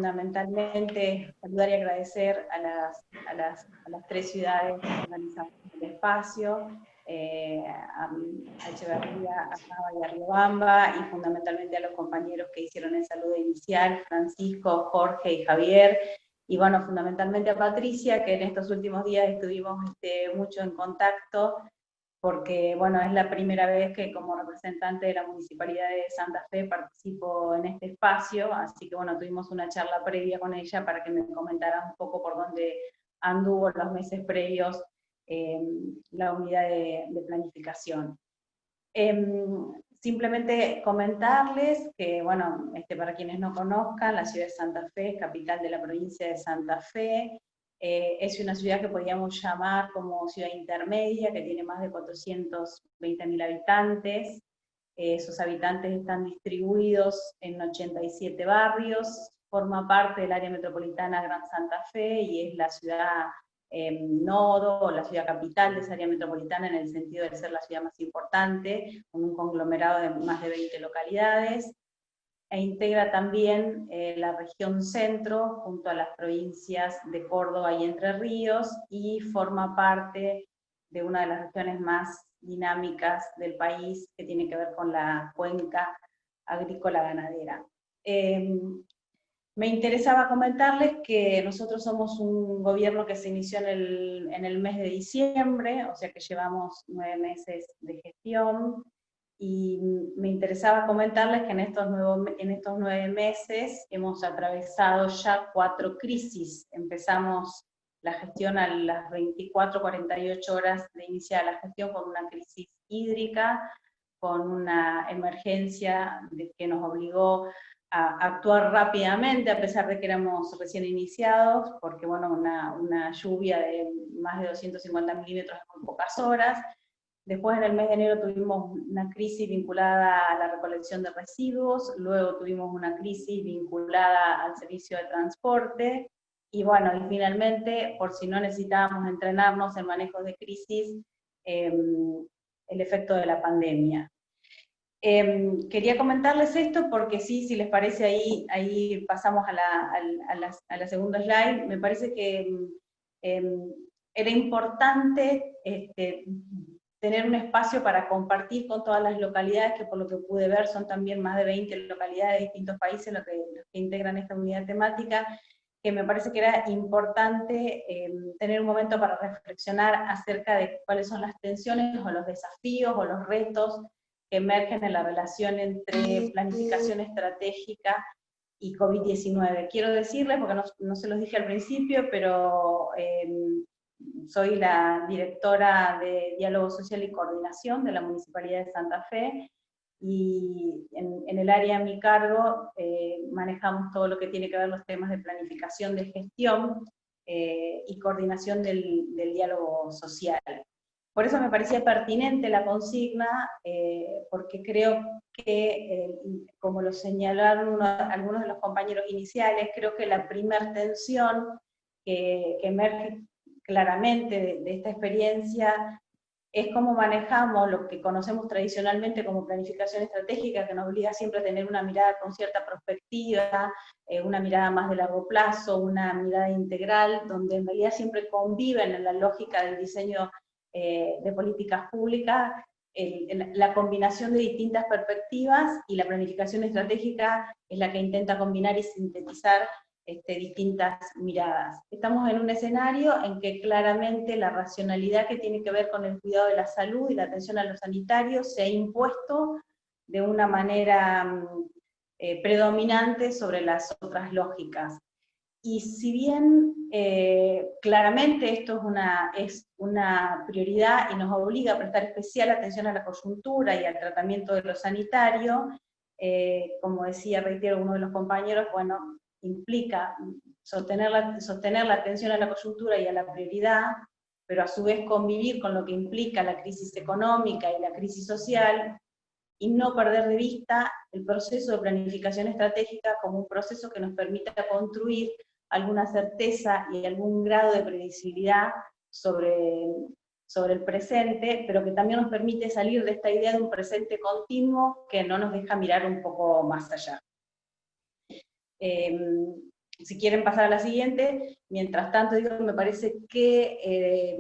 fundamentalmente saludar y agradecer a las 3 ciudades organizadas del espacio, a Echeverría, a Cava y a Riobamba, y fundamentalmente a los compañeros que hicieron el saludo inicial, Francisco, Jorge y Javier, y bueno, fundamentalmente a Patricia, que en estos últimos días estuvimos mucho en contacto, porque bueno, es la primera vez que como representante de la Municipalidad de Santa Fe participo en este espacio, así que bueno, tuvimos una charla previa con ella para que me comentara un poco por dónde anduvo los meses previos la unidad de planificación. Simplemente comentarles que, bueno, para quienes no conozcan, la ciudad de Santa Fe es capital de la provincia de Santa Fe, es una ciudad que podríamos llamar como ciudad intermedia, que tiene más de 420.000 habitantes, sus habitantes están distribuidos en 87 barrios, forma parte del área metropolitana Gran Santa Fe y es la ciudad nodo, o la ciudad capital de esa área metropolitana en el sentido de ser la ciudad más importante, con un conglomerado de más de 20 localidades, e integra también la región centro, junto a las provincias de Córdoba y Entre Ríos, y forma parte de una de las regiones más dinámicas del país, que tiene que ver con la cuenca agrícola ganadera. Me interesaba comentarles que nosotros somos un gobierno que se inició en el mes de diciembre, o sea que llevamos 9 meses de gestión, y me interesaba comentarles que en estos 9 meses hemos atravesado ya 4 crisis. Empezamos la gestión a las 24-48 horas de iniciar la gestión con una crisis hídrica, con una emergencia que nos obligó a actuar rápidamente, a pesar de que éramos recién iniciados, porque bueno, una lluvia de más de 250 milímetros en muy pocas horas. Después en el mes de enero tuvimos una crisis vinculada a la recolección de residuos, luego tuvimos una crisis vinculada al servicio de transporte, y bueno, y finalmente, por si no necesitábamos entrenarnos en manejos de crisis, el efecto de la pandemia. Quería comentarles esto porque sí, si les parece, ahí pasamos a la segunda slide. Me parece que era importante tener un espacio para compartir con todas las localidades, que por lo que pude ver son también más de 20 localidades de distintos países los que integran esta unidad temática, que me parece que era importante tener un momento para reflexionar acerca de cuáles son las tensiones o los desafíos o los retos que emergen en la relación entre planificación estratégica y COVID-19. Quiero decirles, porque no se los dije al principio, pero soy la directora de Diálogo Social y Coordinación de la Municipalidad de Santa Fe, y en el área a mi cargo manejamos todo lo que tiene que ver los temas de planificación de gestión y coordinación del diálogo social. Por eso me parecía pertinente la consigna, porque creo que, como lo señalaron algunos de los compañeros iniciales, creo que la primer tensión que emerge claramente de esta experiencia es cómo manejamos lo que conocemos tradicionalmente como planificación estratégica, que nos obliga siempre a tener una mirada con cierta perspectiva, una mirada más de largo plazo, una mirada integral, donde en realidad siempre conviven en la lógica del diseño de políticas públicas la combinación de distintas perspectivas, y la planificación estratégica es la que intenta combinar y sintetizar distintas miradas. Estamos en un escenario en que claramente la racionalidad que tiene que ver con el cuidado de la salud y la atención a los sanitarios se ha impuesto de una manera predominante sobre las otras lógicas. Y si bien claramente esto es una prioridad y nos obliga a prestar especial atención a la coyuntura y al tratamiento de lo sanitario, como decía, reitero, uno de los compañeros, bueno, implica sostener la atención a la coyuntura y a la prioridad, pero a su vez convivir con lo que implica la crisis económica y la crisis social, y no perder de vista el proceso de planificación estratégica como un proceso que nos permita construir alguna certeza y algún grado de previsibilidad sobre el presente, pero que también nos permite salir de esta idea de un presente continuo que no nos deja mirar un poco más allá. si quieren pasar a la siguiente, mientras tanto, digo, me parece que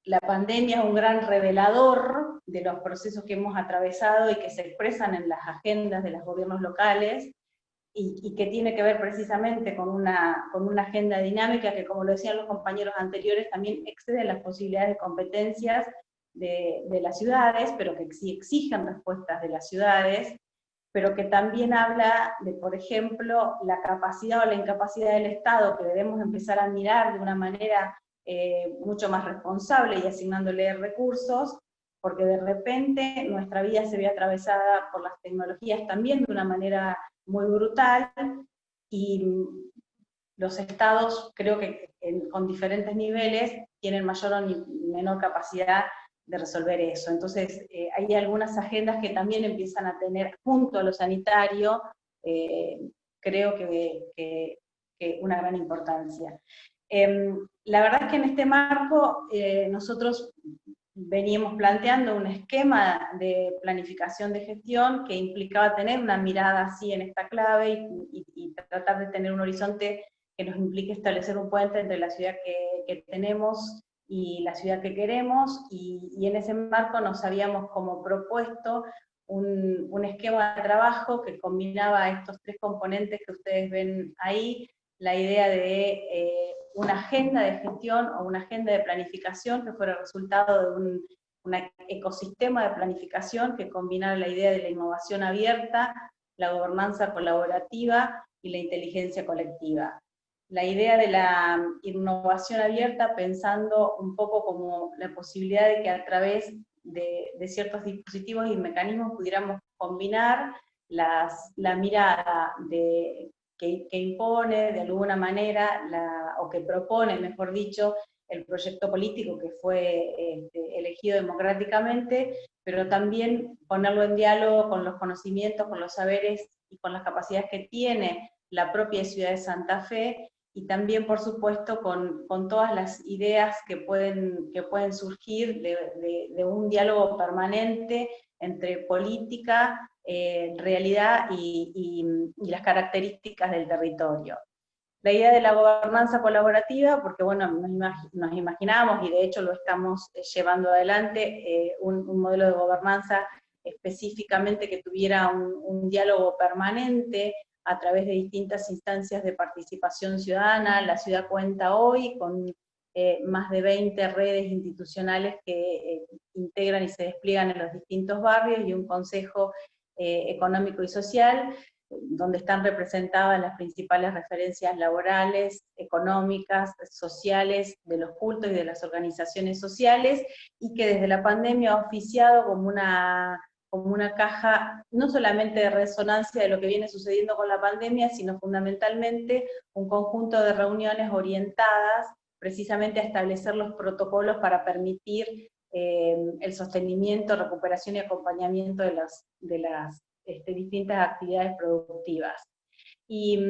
la pandemia es un gran revelador de los procesos que hemos atravesado y que se expresan en las agendas de los gobiernos locales, y que tiene que ver precisamente con una agenda dinámica que, como lo decían los compañeros anteriores, también excede las posibilidades de competencias de las ciudades, pero que sí exigen respuestas de las ciudades, pero que también habla de, por ejemplo, la capacidad o la incapacidad del Estado, que debemos empezar a mirar de una manera mucho más responsable y asignándole recursos, porque de repente nuestra vida se ve atravesada por las tecnologías también de una manera muy brutal, y los estados creo que con diferentes niveles tienen mayor o menor capacidad de resolver eso. Entonces, hay algunas agendas que también empiezan a tener, junto a lo sanitario, creo que una gran importancia. La verdad es que en este marco nosotros veníamos planteando un esquema de planificación de gestión que implicaba tener una mirada así en esta clave y tratar de tener un horizonte que nos implique establecer un puente entre la ciudad que tenemos y la ciudad que queremos, y en ese marco nos habíamos como propuesto un esquema de trabajo que combinaba estos tres componentes que ustedes ven ahí, la idea de una agenda de gestión o una agenda de planificación que fuera resultado de un ecosistema de planificación que combinara la idea de la innovación abierta, la gobernanza colaborativa y la inteligencia colectiva. La idea de la innovación abierta pensando un poco como la posibilidad de que a través de ciertos dispositivos y mecanismos pudiéramos combinar la mirada que impone de alguna manera, o que propone, mejor dicho, el proyecto político que fue elegido democráticamente, pero también ponerlo en diálogo con los conocimientos, con los saberes y con las capacidades que tiene la propia ciudad de Santa Fe, y también, por supuesto, con todas las ideas que pueden surgir de un diálogo permanente entre política, realidad y las características del territorio. La idea de la gobernanza colaborativa, porque bueno, nos imaginamos, y de hecho lo estamos llevando adelante, un modelo de gobernanza específicamente que tuviera un diálogo permanente a través de distintas instancias de participación ciudadana. La ciudad cuenta hoy con más de 20 redes institucionales que integran y se despliegan en los distintos barrios, y un consejo económico y social, donde están representadas las principales referencias laborales, económicas, sociales, de los cultos y de las organizaciones sociales, y que desde la pandemia ha oficiado como una caja no solamente de resonancia de lo que viene sucediendo con la pandemia, sino fundamentalmente un conjunto de reuniones orientadas precisamente a establecer los protocolos para permitir el sostenimiento, recuperación y acompañamiento de las distintas actividades productivas. Y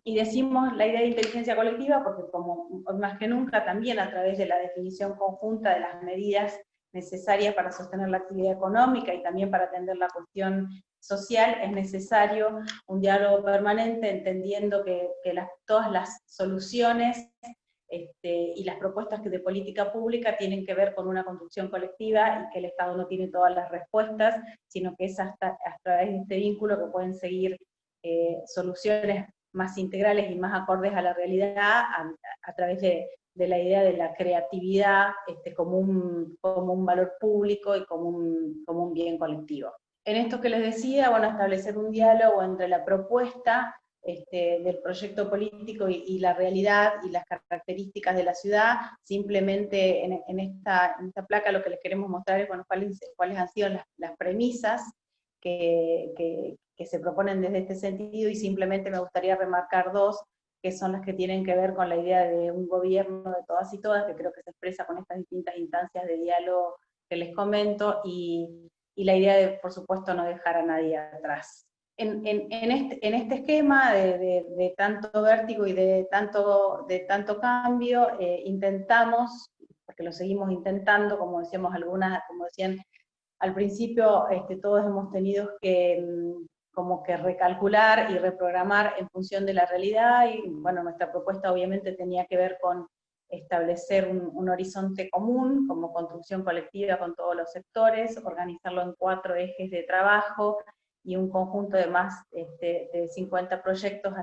decimos la idea de inteligencia colectiva porque, como más que nunca, también a través de la definición conjunta de las medidas necesarias para sostener la actividad económica y también para atender la cuestión social, es necesario un diálogo permanente, entendiendo que todas las soluciones y las propuestas de política pública tienen que ver con una construcción colectiva, y que el Estado no tiene todas las respuestas, sino que es a través de este vínculo que pueden seguir soluciones más integrales y más acordes a la realidad, a través de la idea de la creatividad como un valor público y como un bien colectivo. En esto que les decía, bueno, establecer un diálogo entre la propuesta del proyecto político y la realidad y las características de la ciudad. Simplemente en esta placa lo que les queremos mostrar es, bueno, cuáles han sido las premisas que se proponen desde este sentido, y simplemente me gustaría remarcar dos, que son las que tienen que ver con la idea de un gobierno de todas y todas, que creo que se expresa con estas distintas instancias de diálogo que les comento, y la idea de, por supuesto, no dejar a nadie atrás. En este esquema de tanto vértigo y de tanto cambio, intentamos, porque lo seguimos intentando, como decían al principio, todos hemos tenido que como que recalcular y reprogramar en función de la realidad, y bueno, nuestra propuesta obviamente tenía que ver con establecer un horizonte común, como construcción colectiva con todos los sectores, organizarlo en 4 ejes de trabajo, y un conjunto de más de 50 proyectos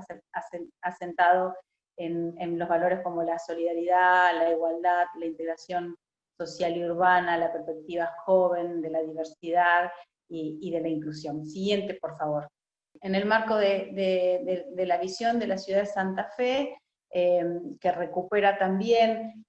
asentados en los valores como la solidaridad, la igualdad, la integración social y urbana, la perspectiva joven, de la diversidad y de la inclusión. Siguiente, por favor. En el marco de la visión de la ciudad de Santa Fe, que recupera también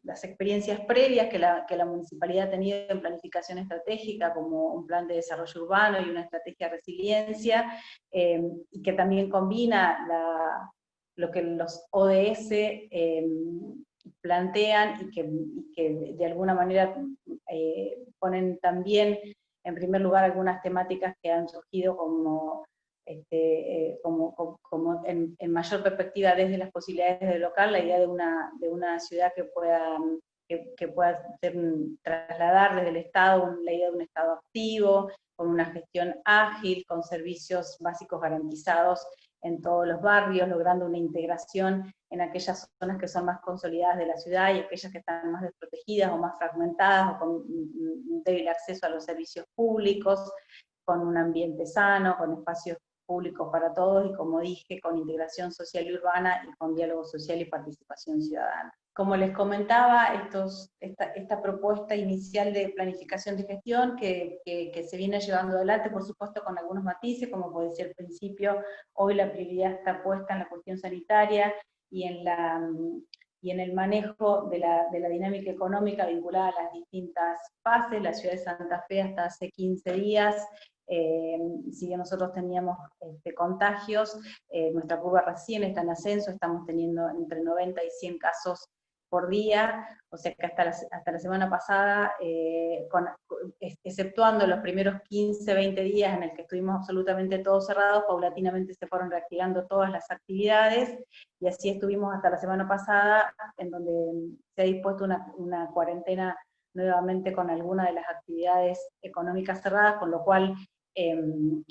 las experiencias previas que la municipalidad ha tenido en planificación estratégica, como un plan de desarrollo urbano y una estrategia de resiliencia, y que también combina lo que los ODS plantean y que de alguna manera ponen también en primer lugar algunas temáticas que han surgido como en mayor perspectiva desde las posibilidades del local, la idea de una ciudad que pueda trasladar desde el Estado la idea de un Estado activo, con una gestión ágil, con servicios básicos garantizados en todos los barrios, logrando una integración en aquellas zonas que son más consolidadas de la ciudad y aquellas que están más desprotegidas o más fragmentadas o con un débil acceso a los servicios públicos, con un ambiente sano, con espacios públicos para todos y, como dije, con integración social y urbana y con diálogo social y participación ciudadana. Como les comentaba, esta propuesta inicial de planificación de gestión que se viene llevando adelante, por supuesto con algunos matices, como puede decía al principio, hoy la prioridad está puesta en la cuestión sanitaria y en el manejo de la dinámica económica vinculada a las distintas fases. La ciudad de Santa Fe hasta hace 15 días, si bien nosotros teníamos contagios, nuestra curva recién está en ascenso, estamos teniendo entre 90 y 100 casos por día, o sea que hasta la semana pasada, exceptuando los primeros 15, 20 días en el que estuvimos absolutamente todos cerrados, paulatinamente se fueron reactivando todas las actividades, y así estuvimos hasta la semana pasada, en donde se ha dispuesto una cuarentena nuevamente con algunas de las actividades económicas cerradas, con lo cual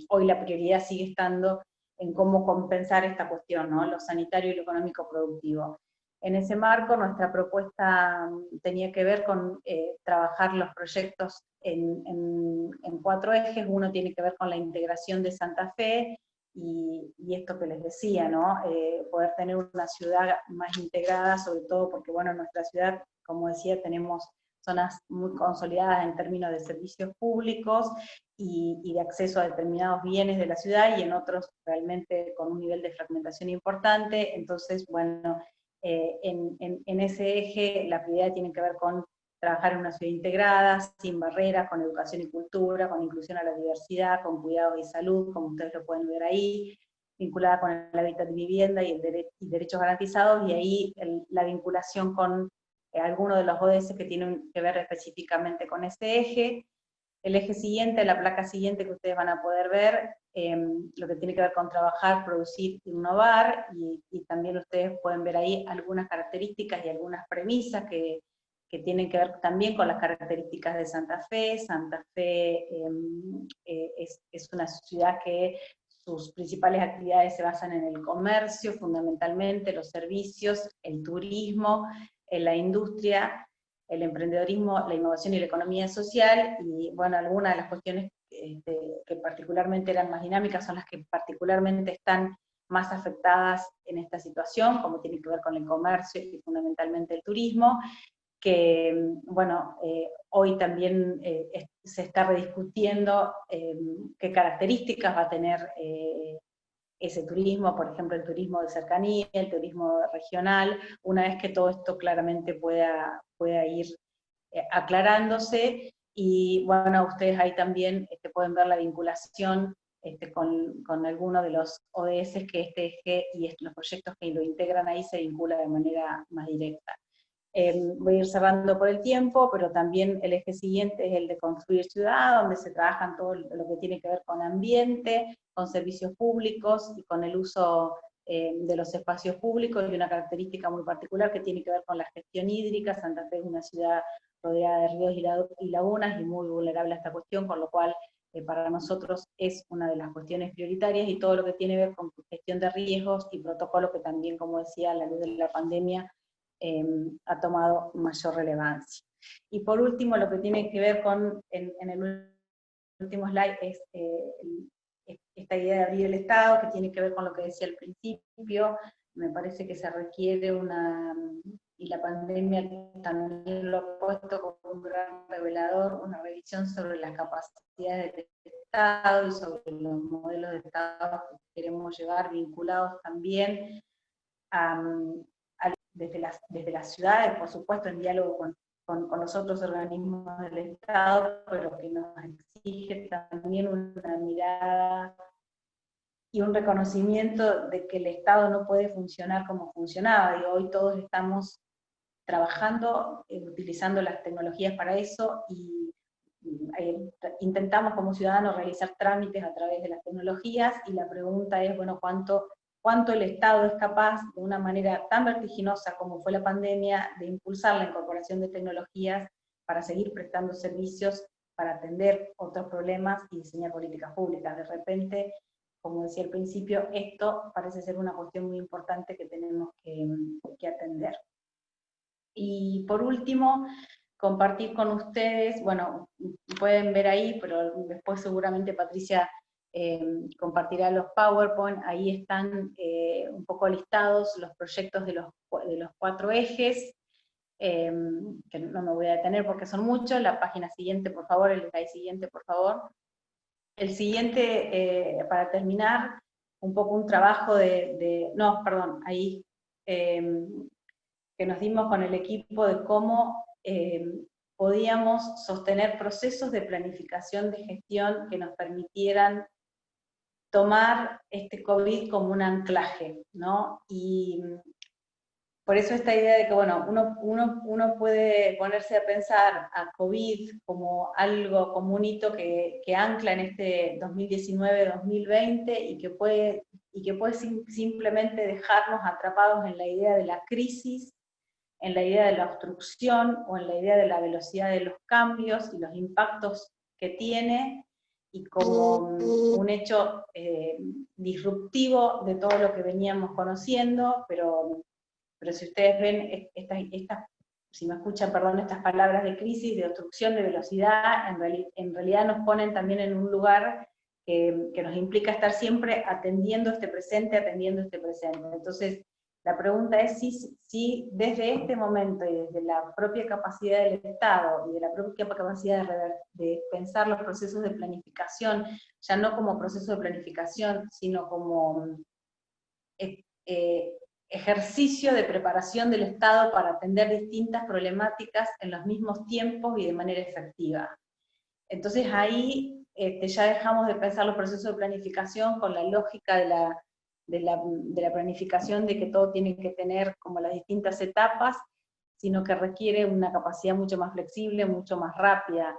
hoy la prioridad sigue estando en cómo compensar esta cuestión, ¿no? Lo sanitario y lo económico productivo. En ese marco, nuestra propuesta tenía que ver con trabajar los proyectos en 4 ejes. Uno tiene que ver con la integración de Santa Fe, y esto que les decía, ¿no? Poder tener una ciudad más integrada, sobre todo porque, bueno, en nuestra ciudad, como decía, tenemos zonas muy consolidadas en términos de servicios públicos y de acceso a determinados bienes de la ciudad, y en otros realmente con un nivel de fragmentación importante. Entonces, bueno, en ese eje la prioridad tiene que ver con trabajar en una ciudad integrada, sin barreras, con educación y cultura, con inclusión a la diversidad, con cuidado y salud, como ustedes lo pueden ver ahí, vinculada con el hábitat de vivienda y derechos garantizados, y ahí la vinculación con algunos de los ODS que tienen que ver específicamente con ese eje. El eje siguiente, la placa siguiente que ustedes van a poder ver, lo que tiene que ver con trabajar, producir, innovar, y también ustedes pueden ver ahí algunas características y algunas premisas que tienen que ver también con las características de Santa Fe. Santa Fe es una ciudad que sus principales actividades se basan en el comercio, fundamentalmente, los servicios, el turismo, la industria, el emprendedorismo, la innovación y la economía social. Y bueno, algunas de las cuestiones que particularmente eran más dinámicas son las que particularmente están más afectadas en esta situación, como tiene que ver con el comercio y fundamentalmente el turismo, que bueno, hoy también se está rediscutiendo qué características va a tener ese turismo, por ejemplo el turismo de cercanía, el turismo regional, una vez que todo esto claramente pueda ir aclarándose. Y bueno, ustedes ahí también pueden ver la vinculación con algunos de los ODS que este eje y los proyectos que lo integran ahí se vinculan de manera más directa. Voy a ir cerrando por el tiempo, pero también el eje siguiente es el de construir ciudad, donde se trabajan todo lo que tiene que ver con ambiente, con servicios públicos y con el uso de los espacios públicos, y una característica muy particular que tiene que ver con la gestión hídrica. Santa Fe es una ciudad rodeada de ríos y lagunas y muy vulnerable a esta cuestión, con lo cual para nosotros es una de las cuestiones prioritarias, y todo lo que tiene que ver con gestión de riesgos y protocolo, que también, como decía, a la luz de la pandemia ha tomado mayor relevancia. Y por último, lo que tiene que ver con, en el último slide, es esta idea de abrir el Estado, que tiene que ver con lo que decía al principio. Me parece que se requiere y la pandemia también lo ha puesto como un gran revelador, una revisión sobre las capacidades del Estado y sobre los modelos de Estado que queremos llevar, vinculados también desde las ciudades, por supuesto, en diálogo con los otros organismos del Estado, pero que nos exige también una mirada y un reconocimiento de que el Estado no puede funcionar como funcionaba. Y hoy todos estamos trabajando, utilizando las tecnologías para eso, y intentamos como ciudadanos realizar trámites a través de las tecnologías, y la pregunta es, bueno, ¿cuánto el Estado es capaz, de una manera tan vertiginosa como fue la pandemia, de impulsar la incorporación de tecnologías para seguir prestando servicios, para atender otros problemas y diseñar políticas públicas? De repente, como decía al principio, esto parece ser una cuestión muy importante que tenemos que atender. Y por último, compartir con ustedes, bueno, pueden ver ahí, pero después seguramente Patricia compartirá los PowerPoint. Ahí están un poco listados los proyectos de los 4 ejes, que no me voy a detener porque son muchos. La página siguiente, por favor, el slide siguiente, por favor. El siguiente, para terminar, un poco un trabajo no, perdón, ahí, que nos dimos con el equipo de cómo podíamos sostener procesos de planificación de gestión que nos permitieran tomar este COVID como un anclaje, ¿no? Y por eso esta idea de que, bueno, uno puede ponerse a pensar a COVID como algo, como un hito que ancla en este 2019-2020, y que puede simplemente dejarnos atrapados en la idea de la crisis, en la idea de la obstrucción, o en la idea de la velocidad de los cambios y los impactos que tiene, y como un hecho disruptivo de todo lo que veníamos conociendo. Pero si ustedes ven, si me escuchan, perdón, estas palabras de crisis, de obstrucción, de velocidad, en realidad nos ponen también en un lugar que nos implica estar siempre atendiendo este presente. Entonces, la pregunta es si desde este momento, y desde la propia capacidad del Estado, y de la propia capacidad de pensar los procesos de planificación, ya no como proceso de planificación, sino como ejercicio de preparación del Estado para atender distintas problemáticas en los mismos tiempos y de manera efectiva. Entonces ahí ya dejamos de pensar los procesos de planificación con la lógica de la planificación, de que todo tiene que tener como las distintas etapas, sino que requiere una capacidad mucho más flexible, mucho más rápida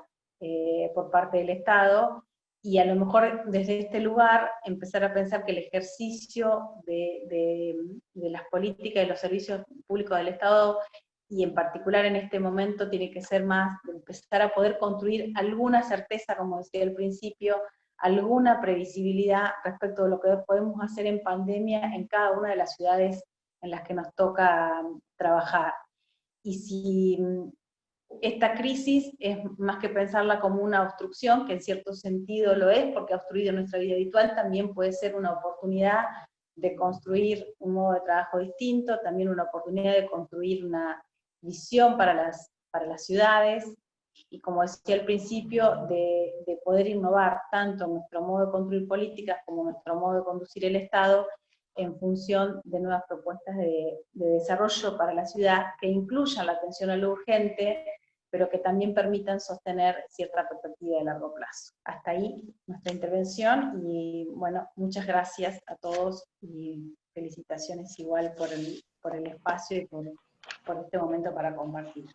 por parte del Estado. Y a lo mejor desde este lugar empezar a pensar que el ejercicio de las políticas y los servicios públicos del Estado, y en particular en este momento, tiene que ser más de empezar a poder construir alguna certeza, como decía al principio, alguna previsibilidad respecto de lo que podemos hacer en pandemia en cada una de las ciudades en las que nos toca trabajar. Y si esta crisis es más que pensarla como una obstrucción, que en cierto sentido lo es, porque ha obstruido nuestra vida habitual, también puede ser una oportunidad de construir un modo de trabajo distinto, también una oportunidad de construir una visión para las ciudades, y como decía al principio, de poder innovar tanto nuestro modo de construir políticas como nuestro modo de conducir el Estado, en función de nuevas propuestas de desarrollo para la ciudad, que incluyan la atención a lo urgente, pero que también permitan sostener cierta perspectiva de largo plazo. Hasta ahí nuestra intervención, y bueno, muchas gracias a todos, y felicitaciones igual por el espacio y por este momento para compartir.